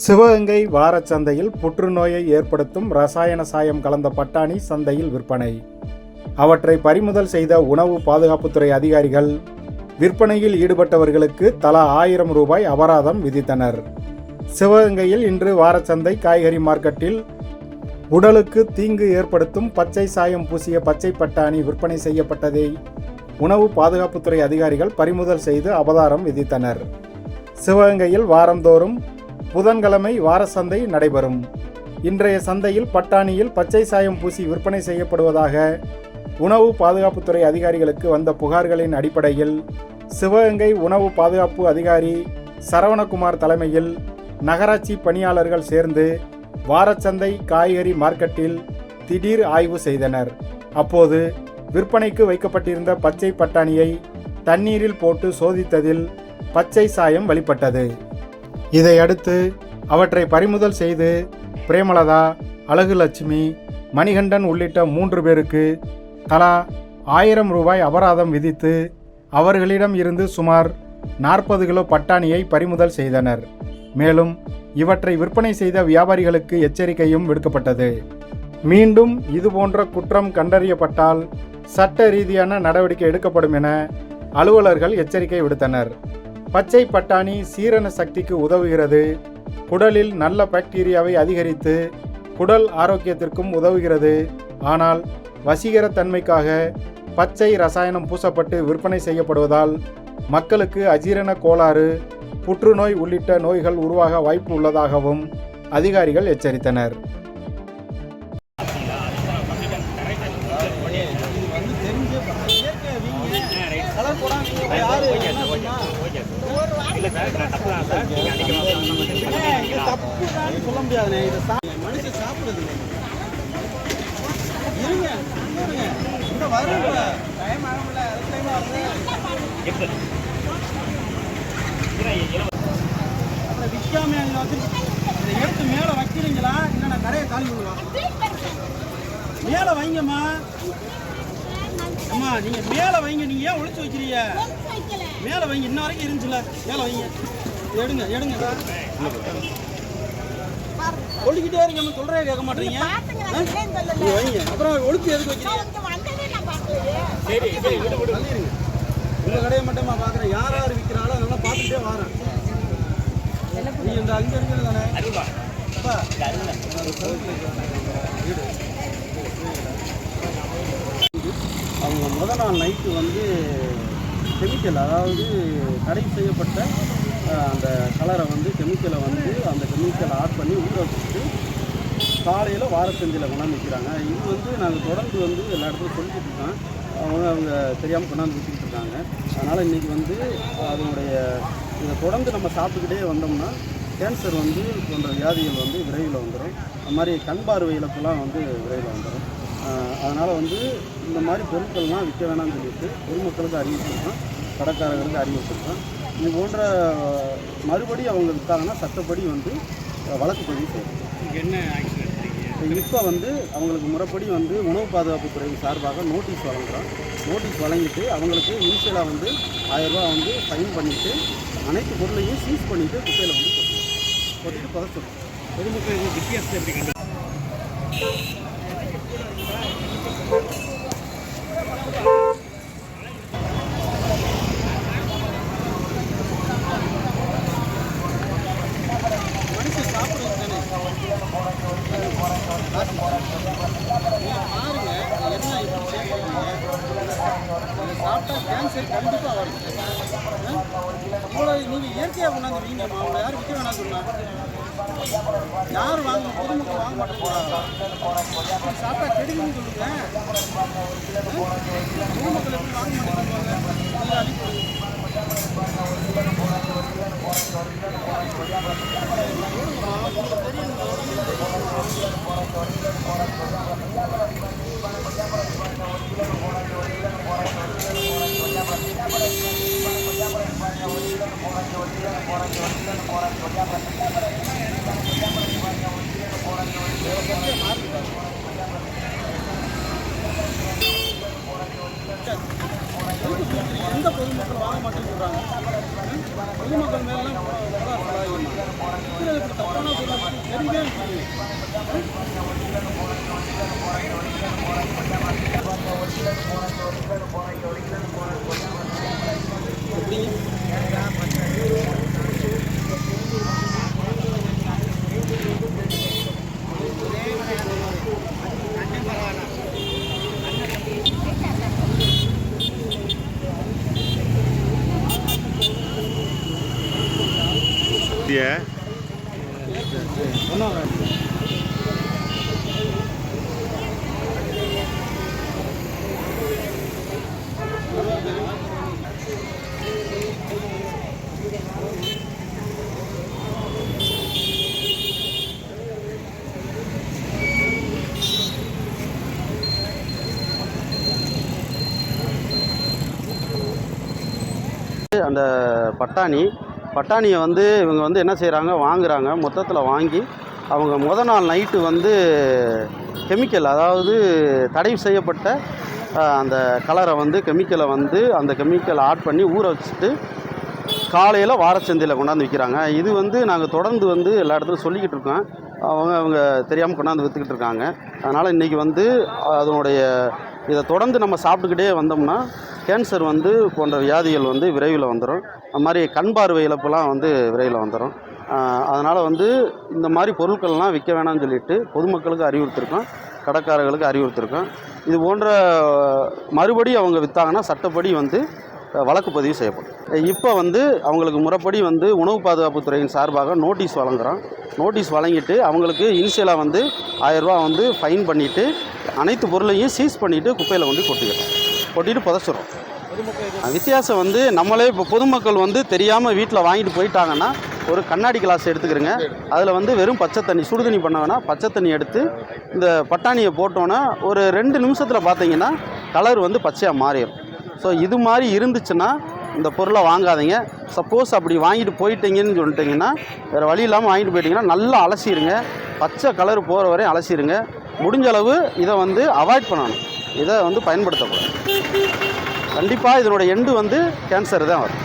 சிவகங்கை வாரச்சந்தையில் புற்றுநோயை ஏற்படுத்தும் ரசாயன சாயம் கலந்த பட்டாணி சந்தையில் விற்பனை. அவற்றை பறிமுதல் செய்த உணவு பாதுகாப்புத்துறை அதிகாரிகள் விற்பனையில் ஈடுபட்டவர்களுக்கு தலா 1000 ரூபாய் அபராதம் விதித்தனர். சிவகங்கையில் இன்று வாரச்சந்தை காய்கறி மார்க்கெட்டில் உடலுக்கு தீங்கு ஏற்படுத்தும் பச்சை சாயம் பூசிய பச்சை பட்டாணி விற்பனை செய்யப்பட்டதை உணவு பாதுகாப்புத்துறை அதிகாரிகள் பறிமுதல் செய்து அபராதம் விதித்தனர். சிவகங்கையில் வாரந்தோறும் புதன்கிழமை வார சந்தை நடைபெறும். இன்றைய சந்தையில் பட்டாணியில் பச்சை சாயம் பூசி விற்பனை செய்யப்படுவதாக உணவு பாதுகாப்புத்துறை அதிகாரிகளுக்கு வந்த புகார்களின் அடிப்படையில் சிவகங்கை உணவு பாதுகாப்பு அதிகாரி சரவணகுமார் தலைமையில் நகராட்சி பணியாளர்கள் சேர்ந்து வாரச்சந்தை காய்கறி மார்க்கெட்டில் திடீர் ஆய்வு செய்தனர். அப்போது விற்பனைக்கு வைக்கப்பட்டிருந்த பச்சை பட்டாணியை தண்ணீரில் போட்டு சோதித்ததில் பச்சை சாயம் வெளிப்பட்டது. இதையடுத்து அவற்றை பறிமுதல் செய்து பிரேமலதா, அழகுலட்சுமி, மணிகண்டன் உள்ளிட்ட 3 பேருக்கு தலா 1000 ரூபாய் அபராதம் விதித்து அவர்களிடம் இருந்து சுமார் 40 கிலோ பட்டாணியை பறிமுதல் செய்தனர். மேலும் இவற்றை விற்பனை செய்த வியாபாரிகளுக்கு எச்சரிக்கையும் விடுக்கப்பட்டது. மீண்டும் இதுபோன்ற குற்றம் கண்டறியப்பட்டால் சட்ட ரீதியான நடவடிக்கை எடுக்கப்படும் என அலுவலர்கள் எச்சரிக்கை விடுத்தனர். பச்சை பட்டாணி சீரண சக்திக்கு உதவுகிறது. குடலில் நல்ல பாக்டீரியாவை அதிகரித்து குடல் ஆரோக்கியத்திற்கும் உதவுகிறது. ஆனால் வசீகர தன்மைக்காக பச்சை ரசாயனம் பூசப்பட்டு விற்பனை செய்யப்படுவதால் மக்களுக்கு அஜீரண கோளாறு, புற்றுநோய் உள்ளிட்ட நோய்கள் உருவாக வாய்ப்பு உள்ளதாகவும் அதிகாரிகள் எச்சரித்தனர். சொல்ல முடியாது. மனுஷன் சாப்பிடுறது விற்காம எடுத்து மேல வைக்கிறீங்களா? இல்ல நான் கடையை காலி பண்ணுவா. மேல வைங்கம்மா. அம்மா நீங்க மேல வைங்க. நீங்க ஏன் ஒளிச்சு வைக்கிறீங்க? மேல வைங்க. இன்ன வரைக்கும் இருந்துச்சுல, மேல வைங்க. எடுங்க எடுங்க. ஒளிக்கிட்டே இருக்க சொல்றே கேட்க மாட்டீங்க. வைங்க. அப்புறம் ஒளிச்சு எதுக்கு வைக்கிறீங்க? சரி சரி விடு விடு. உங்க கடையை மட்டுமா பாக்குறேன். யார் யார் விற்கிறாங்களோ அதெல்லாம் பார்த்துட்டே வரேன். நீ இந்த அங்க இருக்கிறது தானே? அவங்க முதல் நாள் நைட்டு வந்து கெமிக்கல், அதாவது தடை செய்யப்பட்ட அந்த கலரை வந்து கெமிக்கலை வந்து அந்த கெமிக்கலை ஆட் பண்ணி ஊற வச்சுட்டு காலையில் வாரச்சந்தையில் கொண்டாந்து விற்கிறாங்க. இது வந்து நாங்கள் தொடர்ந்து வந்து எல்லா இடத்துலையும் சொல்லிக்கிட்டு இருக்கோம். அவங்க தெரியாமல் கொண்டாந்து விற்றுக்கிட்டு இருக்காங்க. அதனால் இன்றைக்கி வந்து அதனுடைய இதை தொடர்ந்து நம்ம சாப்பிட்டுக்கிட்டே வந்தோம்னா கேன்சர் வந்து போன்ற வியாதிகள் வந்து விரைவில் வந்துடும். அது மாதிரி கண் பார்வை இழப்புலாம் வந்து விரைவில் வந்துடும். அதனால் வந்து இந்த மாதிரி பொருட்கள்லாம் விற்க வேணாம்னு சொல்லிட்டு பொதுமக்களுக்கு அறிவிச்சிருக்கோம், கடைக்காரர்களுக்கு அறிவிச்சிருக்கோம். இது போன்ற மறுபடியும் அவங்க விற்றாங்கன்னா சட்டப்படி வந்து வழக்கு பதிவு செய்யணும். என்ன ஆக்ஷன் இப்போ வந்து அவங்களுக்கு முறைப்படி வந்து உணவு பாதுகாப்புத்துறை சார்பாக நோட்டீஸ் வழங்குகிறோம். நோட்டீஸ் வழங்கிட்டு அவங்களுக்கு இனிஷியலாக வந்து 1000 ரூபா வந்து ஃபைன் பண்ணிவிட்டு அனைத்து பொருளையும் சீஸ் பண்ணிவிட்டு குப்பையில் வந்து கொட்டிட்டு புதைச்சிடும். பொதுமக்கள் வித்தியாசத்தை எப்படி கண்டு மனுஷன் சாப்பிடுறது தானே. பாருங்க என்ன இப்படி சேர்க்குறீங்க. சாப்பிட்டா கேன்சர் கண்டிப்பாக வரும். இவ்வளோ நீங்கள் இயற்கையாக கொண்டாந்து வீங்கம்மா. அவங்களை யாரும் விற்க வேணாம் சொன்னா யார் வாங்க? பொதுமக்கள் வாங்க மாட்டேங்கிறாங்க. சாப்பிட்டா கெடுக்குன்னு சொல்லுங்க. பொதுமக்கள் எப்படி வாங்க மாட்டேங்கிறாங்க? நீங்கள் அடிப்படை எந்த பொதுமக்கள் வாங்க மாட்டேன்னு சொல்கிறாங்க. பொதுமக்கள் மேலாம் தப்பான அந்த பட்டாணியை வந்து இவங்க வந்து என்ன செய்கிறாங்க, வாங்குறாங்க. மொத்தத்தில் வாங்கி அவங்க நாள் நைட்டு வந்து கெமிக்கல், அதாவது தடை செய்யப்பட்ட அந்த கலரை வந்து கெமிக்கலை வந்து அந்த கெமிக்கலை ஆட் பண்ணி ஊற வச்சுட்டு காலையில் வாரச்சந்தையில் கொண்டாந்து விற்கிறாங்க. இது வந்து நாங்கள் தொடர்ந்து வந்து எல்லா இடத்துலையும் சொல்லிக்கிட்டு இருக்கோம். அவங்க தெரியாமல் கொண்டாந்து விற்றுக்கிட்டு இருக்காங்க. அதனால் இன்றைக்கி வந்து அதனுடைய இதை தொடர்ந்து நம்ம சாப்பிட்டுக்கிட்டே வந்தோம்னா கேன்சர் வந்து போன்ற வியாதிகள் வந்து விரைவில் வந்துடும். அது மாதிரி கண் பார்வை இழப்புலாம் வந்து விரைவில் வந்துடும். அதனால் வந்து இந்த மாதிரி பொருட்கள்லாம் விற்க வேணாம்னு சொல்லிட்டு பொதுமக்களுக்கு அறிவுறுத்திருக்கோம், கடைக்காரர்களுக்கு அறிவுறுத்திருக்கோம். இது போன்ற மறுபடியும் அவங்க விற்றாங்கன்னா சட்டப்படி வந்து வழக்கு பதிவு செய்யப்படும். இப்போ வந்து அவங்களுக்கு முறைப்படி வந்து உணவு பாதுகாப்புத்துறையின் சார்பாக நோட்டீஸ் வழங்குகிறோம். நோட்டீஸ் வழங்கிட்டு அவங்களுக்கு இனிஷியலாக வந்து 1000 ரூபா வந்து ஃபைன் பண்ணிவிட்டு அனைத்து பொருளையும் சீஸ் பண்ணிவிட்டு குப்பையில் வந்து கொட்டிட்டு புதைச்சிடும். வித்தியாசம் வந்து நம்மளே இப்போ பொதுமக்கள் வந்து தெரியாமல் வீட்டில் வாங்கிட்டு போயிட்டாங்கன்னா ஒரு கண்ணாடி கிளாஸ் எடுத்துக்கிறங்க. அதில் வந்து வெறும் பச்சை தண்ணி, சுடு தண்ணி பண்ண வேணால் பச்சை தண்ணி எடுத்து இந்த பட்டாணியை போட்டோன்னா ஒரு 2 நிமிஷத்தில் பார்த்தீங்கன்னா கலர் வந்து பச்சையாக மாறிடும். ஸோ இது மாதிரி இருந்துச்சுன்னா இந்த பொருளை வாங்காதீங்க. சப்போஸ் அப்படி வாங்கிட்டு போயிட்டீங்கன்னு சொல்லிட்டிங்கன்னா, வேறு வழி இல்லாமல் வாங்கிட்டு போயிட்டீங்கன்னா நல்லா அலசிடுங்க. பச்சை கலர் போகிற வரையும் அலசிடுங்க. முடிஞ்ச அளவு இதை வந்து அவாய்ட் பண்ணணும், இதை வந்து பயன்படுத்தக்கூடாது. கண்டிப்பாக இதனோட எண்டு வந்து கேன்சர் தான் வரும்.